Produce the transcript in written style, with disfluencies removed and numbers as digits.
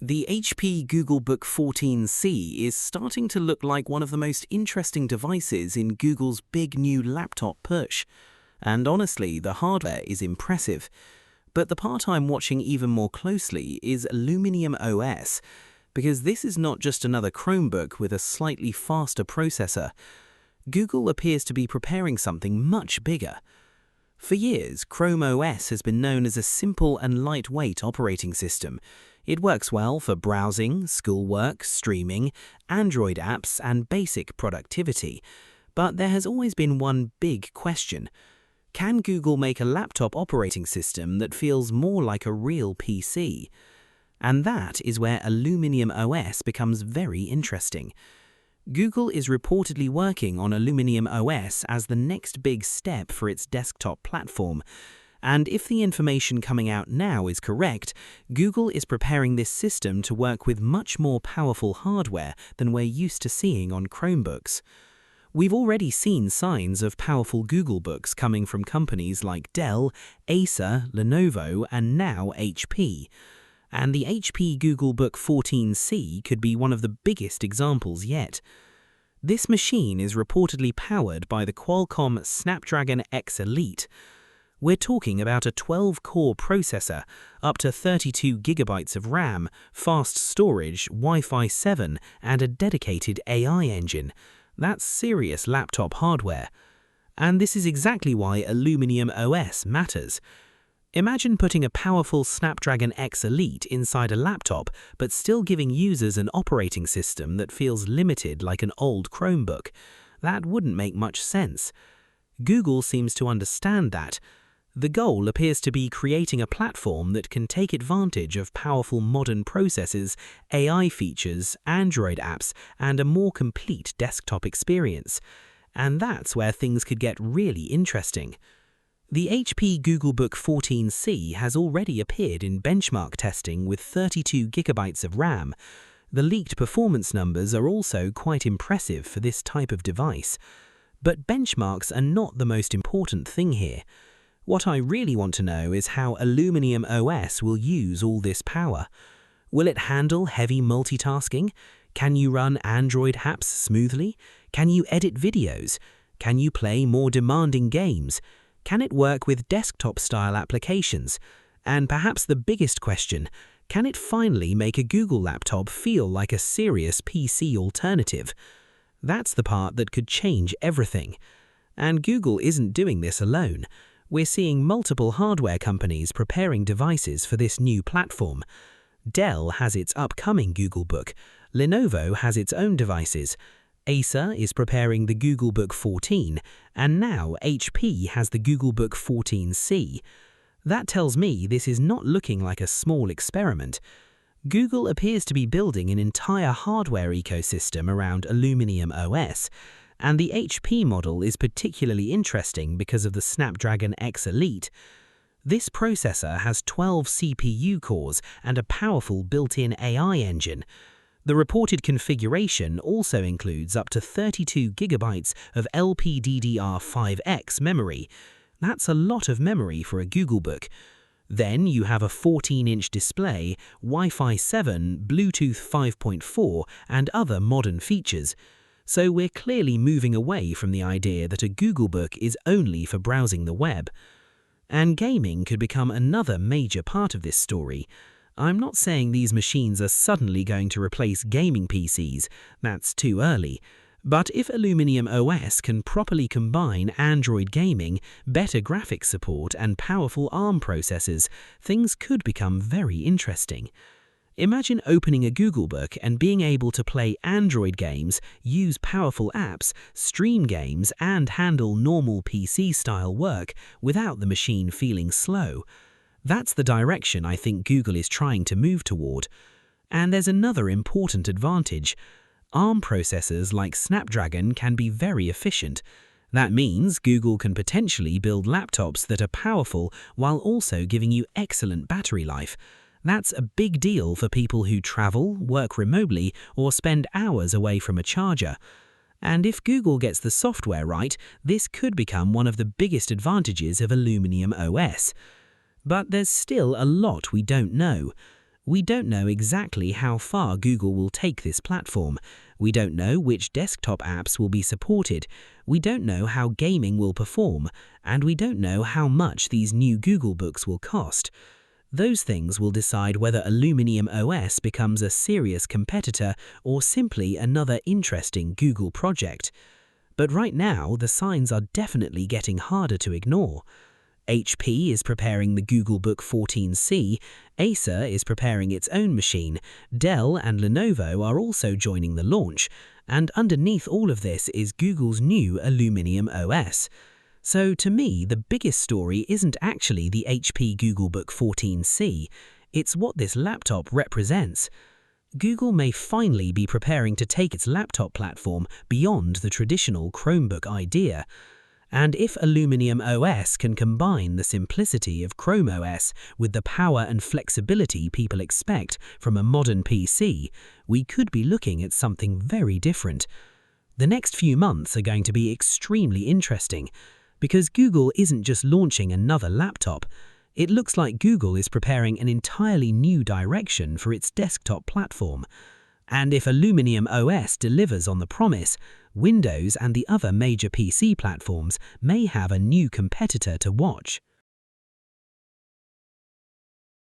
The HP Googlebook 14c is starting to look like one of the most interesting devices in Google's big new laptop push. And honestly, the hardware is impressive. But the part I'm watching even more closely is Aluminium OS, because this is not just another Chromebook with a slightly faster processor. Google appears to be preparing something much bigger. For years, ChromeOS has been known as a simple and lightweight operating system. It works well for browsing, schoolwork, streaming, Android apps, and basic productivity. But there has always been one big question. Can Google make a laptop operating system that feels more like a real PC? And that is where Aluminium OS becomes very interesting. Google is reportedly working on Aluminium OS as the next big step for its desktop platform. And if the information coming out now is correct, Google is preparing this system to work with much more powerful hardware than we're used to seeing on Chromebooks. We've already seen signs of powerful Googlebooks coming from companies like Dell, Acer, Lenovo, and now HP. And the HP Googlebook 14c could be one of the biggest examples yet. This machine is reportedly powered by the Qualcomm Snapdragon X Elite. We're talking about a 12-core processor, up to 32 GB of RAM, fast storage, Wi-Fi 7, and a dedicated AI engine. That's serious laptop hardware. And this is exactly why Aluminium OS matters. Imagine putting a powerful Snapdragon X Elite inside a laptop, but still giving users an operating system that feels limited like an old Chromebook. That wouldn't make much sense. Google seems to understand that. The goal appears to be creating a platform that can take advantage of powerful modern processors, AI features, Android apps, and a more complete desktop experience. And that's where things could get really interesting. The HP Googlebook 14c has already appeared in benchmark testing with 32 GB of RAM. The leaked performance numbers are also quite impressive for this type of device. But benchmarks are not the most important thing here. What I really want to know is how Aluminium OS will use all this power. Will it handle heavy multitasking? Can you run Android apps smoothly? Can you edit videos? Can you play more demanding games? Can it work with desktop-style applications? And perhaps the biggest question, can it finally make a Google laptop feel like a serious PC alternative? That's the part that could change everything. And Google isn't doing this alone. We're seeing multiple hardware companies preparing devices for this new platform. Dell has its upcoming Googlebook. Lenovo has its own devices. Acer is preparing the Googlebook 14, and now HP has the Googlebook 14c. That tells me this is not looking like a small experiment. Google appears to be building an entire hardware ecosystem around Aluminium OS, and the HP model is particularly interesting because of the Snapdragon X Elite. This processor has 12 CPU cores and a powerful built-in AI engine. The reported configuration also includes up to 32 GB of LPDDR5X memory. That's a lot of memory for a Googlebook. Then you have a 14-inch display, Wi-Fi 7, Bluetooth 5.4, and other modern features. So we're clearly moving away from the idea that a Googlebook is only for browsing the web. And gaming could become another major part of this story. I'm not saying these machines are suddenly going to replace gaming PCs, that's too early. But if Aluminium OS can properly combine Android gaming, better graphics support, and powerful ARM processors, things could become very interesting. Imagine opening a Googlebook and being able to play Android games, use powerful apps, stream games, and handle normal PC-style work without the machine feeling slow. That's the direction I think Google is trying to move toward. And there's another important advantage. ARM processors like Snapdragon can be very efficient. That means Google can potentially build laptops that are powerful while also giving you excellent battery life. That's a big deal for people who travel, work remotely, or spend hours away from a charger. And if Google gets the software right, this could become one of the biggest advantages of Aluminium OS. But there's still a lot we don't know. We don't know exactly how far Google will take this platform. We don't know which desktop apps will be supported. We don't know how gaming will perform. And we don't know how much these new Googlebooks will cost. Those things will decide whether Aluminium OS becomes a serious competitor or simply another interesting Google project. But right now, the signs are definitely getting harder to ignore. HP is preparing the Googlebook 14c, Acer is preparing its own machine, Dell and Lenovo are also joining the launch, and underneath all of this is Google's new Aluminium OS. So to me, the biggest story isn't actually the HP Googlebook 14c, it's what this laptop represents. Google may finally be preparing to take its laptop platform beyond the traditional Chromebook idea. And if Aluminium OS can combine the simplicity of ChromeOS with the power and flexibility people expect from a modern PC, we could be looking at something very different. The next few months are going to be extremely interesting, because Google isn't just launching another laptop. It looks like Google is preparing an entirely new direction for its desktop platform. And if Aluminium OS delivers on the promise, Windows and the other major PC platforms may have a new competitor to watch.